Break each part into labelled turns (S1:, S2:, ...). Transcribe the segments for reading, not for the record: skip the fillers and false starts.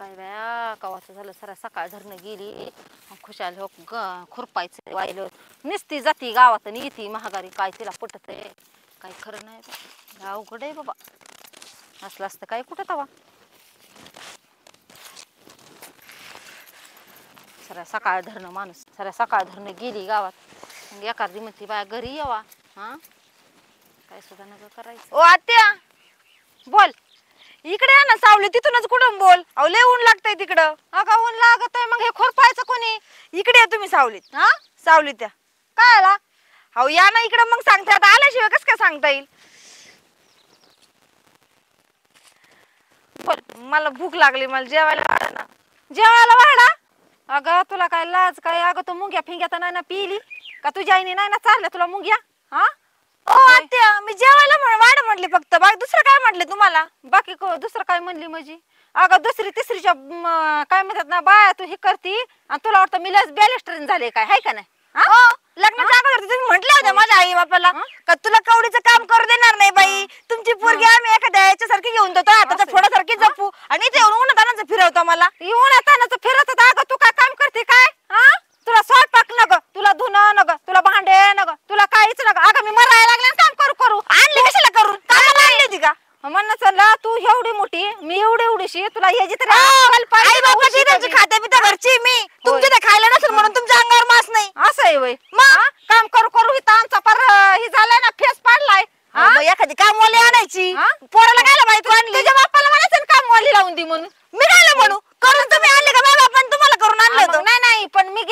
S1: काय बाया कवाचं झालं सरा सकाळ धरणं गेली खुशाल हो खुरपायचं वाहिलं निसती जाती गावात आणि येते महागारी काय तिला पटत आहे काय खरं नाही बा अवघड आहे बाबा असलं असतं काय कुठं तवा सरा सकाळ धरणं माणूस सरा सकाळ धरणं गेली गावात मग एखादी म्हणते बाया घरी यावा हा काय सुद्धा नका करायचं.
S2: ओ आत्या
S1: बोल.
S2: इकडे या ना सावली तिथूनच कुठून बोल. अहो लय ऊन लागतंय तिकडं.
S1: अगं ऊन लागत आहे मग हे खुरपायचं कोणी.
S2: इकडे या तुम्ही सावलीत.
S1: हा
S2: सावलीत त्या
S1: काय आला.
S2: अहो या ना इकडं मग सांगता आता आल्याशिवाय कसं काय सांगता येईल.
S1: बोल.
S2: मला भूक लागली मला जेवायला वाढा ना.
S1: जेवायला वाढा. अगं तुला काय लाज काय अगं तू मुंग्या फिंग्या नाही ना पिली का तुझ्या आईने नाही ना चालल्या तुला मुंग्या. हा
S2: ओ आत्या मी जेवायला वाढ म्हटले फक्त बाकी दुसरं काय म्हटले तुम्हाला.
S1: बाकी दुसरं काय म्हणली माझी. अगं दुसरी तिसरीच्या काय म्हणतात ना बाया तू हे करती आणि तुला वाटतं मी लस बॅलेस्टरीन झाले काय हाय का नाही.
S2: लग्नाच्या अगोदर तुम्ही म्हटले होते माझ्या आई बापाला का तुला कवडीचं काम करू देणार नाही बाई तुमची पोरगी आम्ही एखाद्या याच्यासारखी घेऊन जातो आता फोडासारखी जपू आणि इथे येऊन उन्हातानाच फिरवतो मला.
S1: उन्हातानाच फिरत होता. अगं तू काय काम करते काय. हा तुला स्वयंपाक नग तुला धुणं नग तुला भांडे नग तुला काहीच नग. अगं मी मरायला लागले काम करू करू
S2: आणली कशाला करून कामाला आणली होती का.
S1: म्हणणं चला तू एवढी मोठी मी एवढी एवढीशी तुला याची तरी
S2: आई बापाची त्यांची खात्या पित्या घरची मी तुमच्या ते खायला नसेल म्हणून तुमच्या अंगावर मास नाही
S1: असं आहे वय. काम करू करू इथं आमचा पर हे झालाय ना फेस पाडलाय.
S2: एखादी कामवाली आणायची पोराला काय माहिती तू आणली.
S1: तुझ्या बापाला म्हणायचं कामवाली लावून दे म्हणून.
S2: मी काय म्हणू करून तुम्ही आणले का माझ्या बापाने तुम्हाला करून आणलं होतं.
S1: नाही नाही पण मी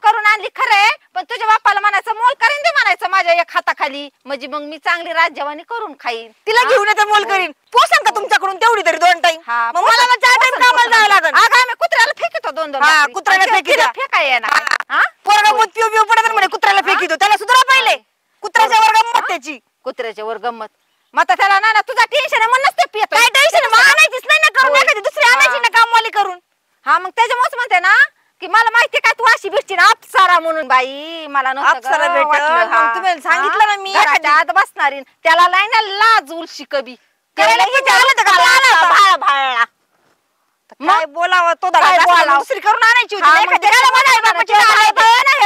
S1: करून आणली खरंय पण तुझ्या बापाला म्हणायचं मोल करीन दे म्हणायचं माझ्या एक हाताखाली म्हणजे मग मी चांगली राज्यवानी करून खाईन.
S2: तिला घेऊन येते मोल करीन पोसन का तुमच्याकडून तेवढी तरी 2 टाइम. मग मला 4 टाइम कामाला जावं लागेल.
S1: अगं आम्ही कुत्र्याला फेकितो 2-2.
S2: हा कुत्र्याला फेकितो
S1: फेकाय येणार.
S2: पोरगा मग पिऊ पिऊ पडत म्हणे कुत्र्याला फेकितो त्याला सुधरा पहिले कुत्र्याच्या वर गंमत त्याची.
S1: कुत्र्याच्या वर गंमत मग त्याला ना तुझा टेन्शन आहे म्हणूनच ते पियत.
S2: काय टेन्शन आणायचीच नाही ना करून एखादी दुसरी आणायची ना कामवाली करून.
S1: हा मग त्याच्यामुळेच म्हणते ना की मला माहिती काय तू अशी भेटची ना अप्सरा म्हणून बाई मला
S2: अप्सरा तुम्ही सांगितलं ना मी
S1: आत बसणारी त्याला लाईना लाज उलशी कबी
S2: भाळा काय बोलावं तो दुसरी करून आणायची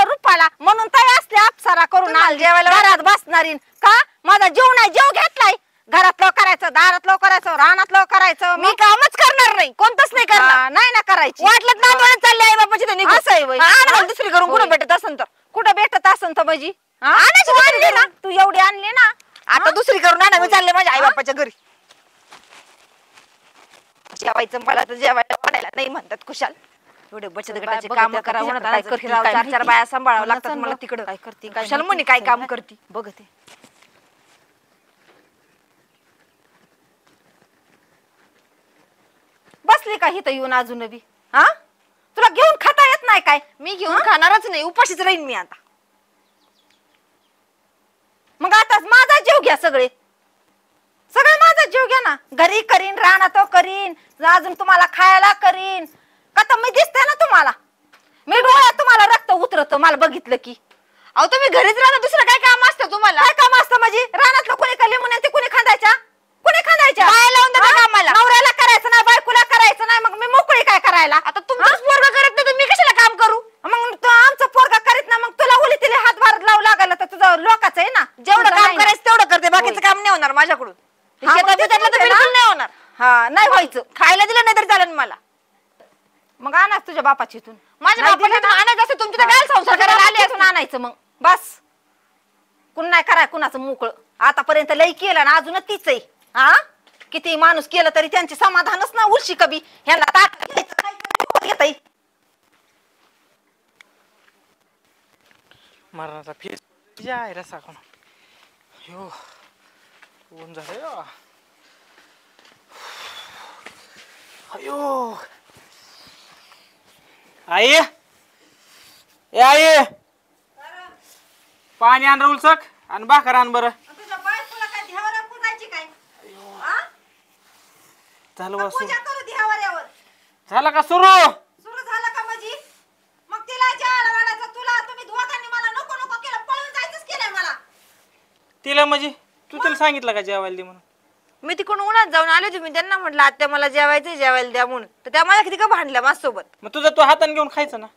S1: रुपाला म्हणून काय असते अप्सरा करून
S2: जेवायला
S1: घरात बसणारी का माझा जीव नाही जीव घेतलाय. घरातलं करायचं दारातलं करायचं रानातलं करायचं
S2: मी कामच करणार नाही कोणतंच नाही करणार.
S1: नाही ना करायची
S2: वाटलं ना चालले आई बापाची
S1: असं आहे
S2: दुसरी करून कुठं भेटत असेल तर
S1: कुठं भेटत असेल तर माझी तू एवढी आणली ना
S2: आता दुसरी करून आणा मी चालले माझ्या आई बापाच्या घरी. जेवायचं मला तर जेवायला वाढायला नाही म्हणतात कुशाल. एवढे बचत गटाचे काम करावं 4 बाया सांभाळावं लागतात मला तिकडं.
S1: काय करते
S2: कुशाल म्हणे काय काम करते
S1: बघते. बसली का हिथं येऊन अजून बी. हा तुला घेऊन खाता येत नाही काय.
S2: मी घेऊन खाणारच नाही उपाशीच राहीन मी आता.
S1: मग आता माझा जीव घ्या सगळे माझा जीव घ्या ना. घरी करीन रानात करीन अजून तुम्हाला खायला करीन का तर मी दिसते ना तुम्हाला. मी डोळ्यात तुम्हाला रक्त उतरत मला बघितलं की.
S2: अहो तुम्ही घरीच राहता दुसरं काय काम असतं तुम्हाला.
S1: काय काम असतं म्हणजे रानातलं कोणी कले म्हणून ते कोणी खांदायच्या
S2: बाया लावून देता कामाला.
S1: नवऱ्याला करायचं नाही बायकोला करायचं नाही मग मी मोकळी काय करायला.
S2: आता तुमचं पोरगा करत नाही तर मी कशाला काम करू.
S1: मग तू आमचं पोरगा करीत ना मग तुला उली तिला हातभार लावू लागला तर तुझं लोकांचं आहे ना.
S2: जेवढं काम करायचं तेवढं करते बाकीचं काम नाही होणार माझ्याकडून. बिलकुल नाही होणार.
S1: हा नाही व्हायचं.
S2: खायला दिलं नाही तरी चालेल मला.
S1: मग आणा तुझ्या बापाची इथून.
S2: माझ्या बापाला आणायचं असं तुमच्या तर काय संसार करायला आली
S1: असून आणायचं मग बस. कुण नाही कराय कुणाचं मोकळं आतापर्यंत लई केलं ना अजून तीच आहे. हा किती माणूस केलं तरी त्यांचे समाधानच ना उलशी कबी ह्याला ताट
S3: मरणाचा फेस जाय रसा कोण यो ऊन झालं अयो आई ए आई पाणी आण उलसक आणि भाकर आण बरं. झालं वासू झाला का सुरू
S1: झालं का माझी. मग तिला जेवायला वाढायचं तुला तुम्ही दोघांनी मला नको नको केलं पळून जायचंच केलंय मला.
S3: तिला म्हणजे तू तिला सांगितलं का जेवायला दे म्हणून.
S2: मी तिकडून उन्हात जाऊन आले होते, मी त्यांना म्हटलं आत्या मला जेवायचं जेवायला द्या म्हणून, तर त्या मला किती का भांडल्या माझ्यासोबत.
S3: मग तुझं तू हाताने घेऊन खायचं ना.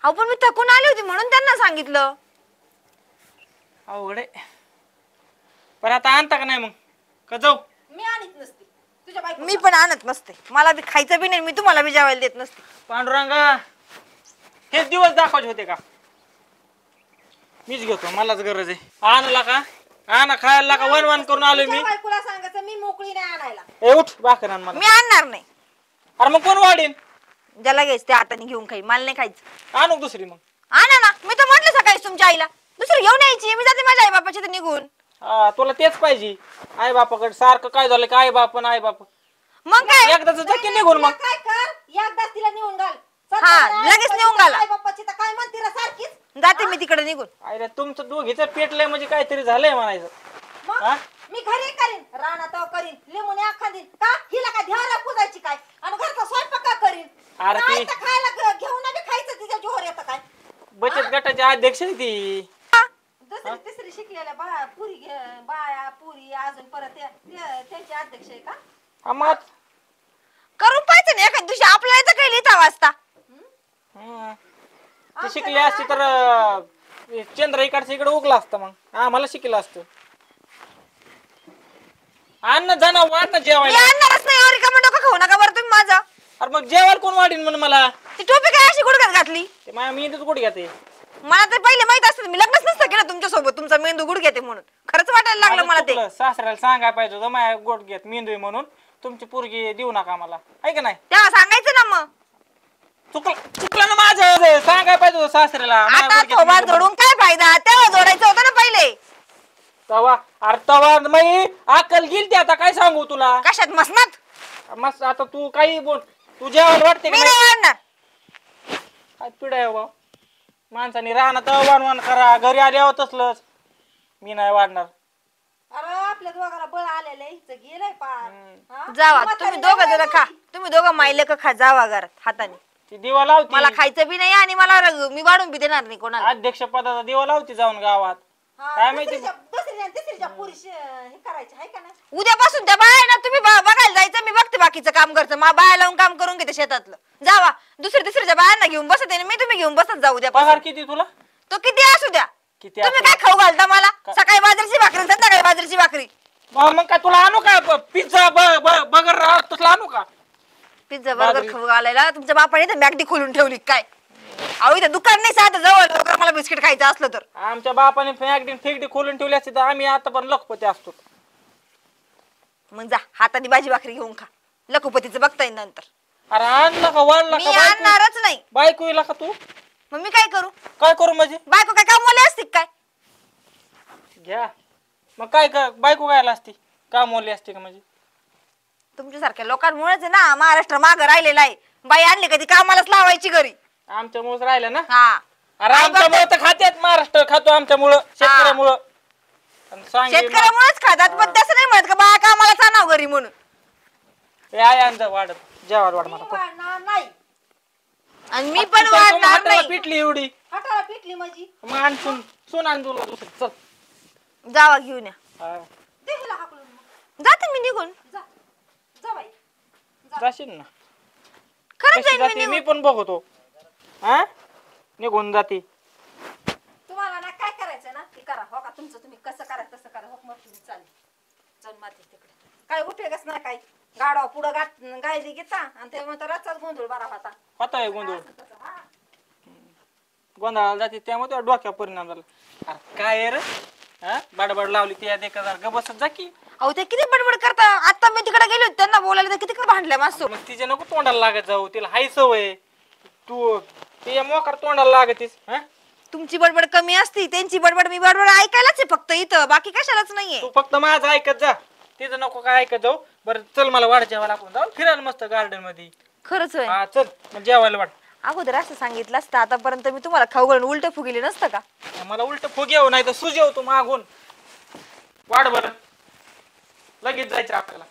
S2: अहो पण मी थकून आली होती म्हणून त्यांना सांगितलं.
S3: अवघड आहे. पण आता आणता का नाही मग का जाऊ?
S1: मी आणत नसते तुझ्या बायको.
S2: मी पण आणत नसते, मला बी खायचं बी नाही, मी तुम्हाला बी जेवायला देत नसते.
S3: पांडुरंगा हेच दिवस दाखवायचे होते का? मीच घेतो, मलाच गरज आहे. आणला का आणा, खायला का वन वन करून आलोय मी.
S1: बायकोला सांगायचं मी मोकळी नाही आणायला.
S3: ए उठ भाकर आण मला.
S2: मी आणणार नाही.
S3: अरे मग कोण वाढीन?
S2: ज्याला घ्यायचं ते हाताने घेऊन खाई, मला नाही खायचं.
S3: आणू दुसरी मग.
S2: आणा ना, मी तर म्हटलं सकाळी तुमच्या आईला दुसरी घेऊन यायची, मी जाते माझ्या आई बापाच्या इथे निघून.
S3: हा तुला तेच पाहिजे. आई बापाकडे सारखं काय झालं का आई बाप आई बाप.
S2: मग काय
S3: एकदाच जकी निघून मग.
S1: काय कर एकदाच तिला नेऊन घाल.
S2: हा, लगेच नेऊन घाला.
S1: आई बाप्पाची तर काय म्हणते रे सारखीच.
S2: जाते मी तिकडे निघून.
S3: अरे तुमचं दोघीचं पेटलंय म्हणजे काहीतरी झालंय म्हणायचं.
S1: मग
S3: हा?
S1: मी घरी करीन, रानात करीन, लिंबूने खाईन का हिला काय ध्याला पुजायची काय आणि घरचा स्वयंपाक का करीन.
S3: अरे ती-
S1: नाही तर खायला घेऊन बी खायचं तिच्या जोर येतं काय.
S3: बचत गटाचे अध्यक्ष आहे ती.
S1: दुसरी तिसरी शिकलेल्या बाया पुरी अजून परत त्यांचे अध्यक्ष आहे का?
S3: हा मग
S2: करून पाहिजे ना एखाद्या दिवशी, आपल्याला तर काही लिहिता वाचता.
S3: हम्म. ती शिकली असती तर चंद्र इकडच्या इकडे उगला असतं, मग आम्हाला शिकलं असतं. अन्न जाणं वाढ ना
S2: मी
S3: जेवायला.
S2: आणणारच नाही. एवढी कमेंट नका खाऊ नका बरं तुम्ही माझं.
S3: अरे मग जेवायला कोण वाढीन म्हणून मला.
S2: ती टोपी काय अशी गुडघ्यात घातली?
S3: ते माझ्या मेंदूच गुड घेते.
S2: मला तर पहिले माहित असतं, मी लग्नच नसतं केलं तुमच्या सोबत, तुमचा मेंदू गुड घेते म्हणून. खरंच वाटायला लागलं मला ते.
S3: सासऱ्याला सांगायला पाहिजे होतं माझ्या गोड घेत मेंदू आहे म्हणून. तुमची पोरगी देऊ नका मला, आहे का नाही?
S2: तेव्हा सांगायचं ना मग.
S3: चुकलं ना माझं. सांगायला पाहिजे होतं सासऱ्याला माझ्या
S2: आता
S3: गुडघ्यात
S2: थोबाड
S3: मेंदू
S2: जोडून काय फायदा, तेव्हा जोडायचं होतं ना पहिले.
S3: तवा. अरे तवा मी अक्कल गेली आता काय सांगू तुला.
S2: कशात मसनात?
S3: मस्त आता तू काही बोल. तू जेवायला वाटते का
S2: मी
S3: नाही?
S2: नाही आणणार.
S3: काय पिढा आहे बा माणसाने राहणार वाण करा, घरी आल्यावर तसलंच. मी नाही वाढणार.
S1: अरे आपल्या दोघाला बळ आलेलं आहे, हिचं गेलंय पार. हा?
S2: जावा
S1: म्हातारी
S2: तुम्ही
S1: नाही
S2: दोघं जण
S1: बाई
S2: खा,
S1: माझी.
S2: तुम्ही दोघं मायले का खा, जावा घरात हाताने.
S3: ती दिवा लावती.
S2: मला खायचं बी नाही आणि मला मी वाढून बी देणार नाही कोणाला.
S3: अध्यक्ष पदाचा दिवा लावती जाऊन गावात.
S1: हा,
S3: काय माहिती?
S1: दुसरी आणि तिसरीच्या पुरी हे करायचे आहे का नाही?
S2: उद्यापासून त्या बाया ना तुम्ही बघायला जायचं, मी बघते बाकीचं काम करतं. मा बाया लावून काम करून घेते शेतातलं. जावा दुसऱ्या तिसऱ्याच्या बायांना घेऊन बसत आहे, मी तुम्ही घेऊन बसत जाऊ द्या.
S3: पगार किती तुला?
S2: तो किती असू द्या.
S3: किती
S2: तुम्ही
S3: असू
S2: काय खाऊ घालता मला? सकाळी बाजरीची भाकरी, संध्याकाळी बाजरीची भाकरी.
S3: मग काय तुला आणू का पिझ्झा बगर तसला आणू का?
S2: पिझ्झा बर्गर खाऊ घालायला तुमच्या बापाने तर मॅगडी खोलून ठेवली काय? अहो इथं दुकान नाही साधं जवळ, लवकर मला बिस्किट खायचं असलं तर.
S3: आमच्या बापाने फेकडी खोलून ठेवली असती तर आम्ही आता पण लखपती असतो.
S2: मग जा हाताने भाजी भाकरी घेऊन खा, लखोपतीचं बघता येईल नंतर.
S3: अरे आणला का वाढला
S2: मी
S3: का बायको?
S2: आणणारच नाही.
S3: बायको येला का तू?
S2: मग मी काय करू?
S3: काय करू म्हणजे?
S2: बायको काय कामवाली असते काय?
S3: घ्या मग काय बायको गायला असती काम ओली असते का म्हणजे?
S2: तुमच्यासारख्या लोकांमुळेच आहे ना महाराष्ट्र मागं राहिलेला आहे. बाई आणली कधी कामालाच लावायची घरी.
S3: आमच्यामुळेच राहिलं ना.
S2: हा
S3: अरे आमच्यामुळे तर खात्यात महाराष्ट्र खातो आमच्यामुळं शेतकऱ्यामुळं.
S2: शेतकऱ्यामुळेच खातात, पण तसं नाही म्हणत का बाया कामाला चानाव घरी म्हणून.
S3: हे आहे आमचं वाढत जेवायला वाढ मला
S1: मी वाढणार नाही.
S2: आणि मी पण वाढणार नाही.
S3: पिटली एवढी
S1: हटाला पिटली माझी.
S3: मग आण सून आण तुला दुसरी चल.
S2: जावा घेऊन या.
S3: हा.
S1: दे हिला हाकलून मग.
S2: जाते मी निघून.
S1: जा जा बाई.
S3: जाशील ना.
S2: खरंच
S3: कशी
S2: जाईन मी
S3: जाते
S2: निघून.
S3: मी पण बघतो. हा निघून जाते.
S1: तुम्हाला ना काय करायचं ना ते करा. हो का तुमचं तुम्ही कसं करायचं तसं करा. हो मग तुम्ही चालेल चल माती तिकडे काय उपयोगच नाही. काय गाडवा पुढं गायली घेता आणि ते म्हणतात रचाच गोंधळ बरा होता.
S3: होता गोंधळ.
S1: हा.
S3: गोंधळाला जाते त्यामुळे तुझ्या डोक्यावर परिणाम झाला. अरे काय रे हा बडबड लावली ती देखा गबसत जा की.
S2: अहो ते किती बडबड करता. आता मी तिकडे गेले होते त्यांना बोलायला, तर किती का भांडल्या माझं.
S3: मग तिच्या नको तोंडाला लागत जाऊ. तिला हाय सवय. तू ते मोकार तोंडाला लागतीस. हा
S2: तुमची बडबड कमी असती, त्यांची बडबड मी बडबड ऐकायलाच आहे फक्त इथं, बाकी कशालाच नाहीये.
S3: तू फक्त माझं ऐकत जा. तिचं नको काय ऐकत जाऊ. बरं चल मला वाढ जेवायला आपण जाऊ फिरायला मस्त गार्डन मध्ये.
S2: खरंच होय.
S3: हा चल मग जेवायला वाट.
S2: अगोदर असं सांगितलं असतं आतापर्यंत मी तुम्हाला खाऊ घालून उलट फुगिले नसतं का?
S3: मला उलट फुगेव नाही तर सुजेव तू मागून वाढ. बरं लगेच जायचं आपल्याला.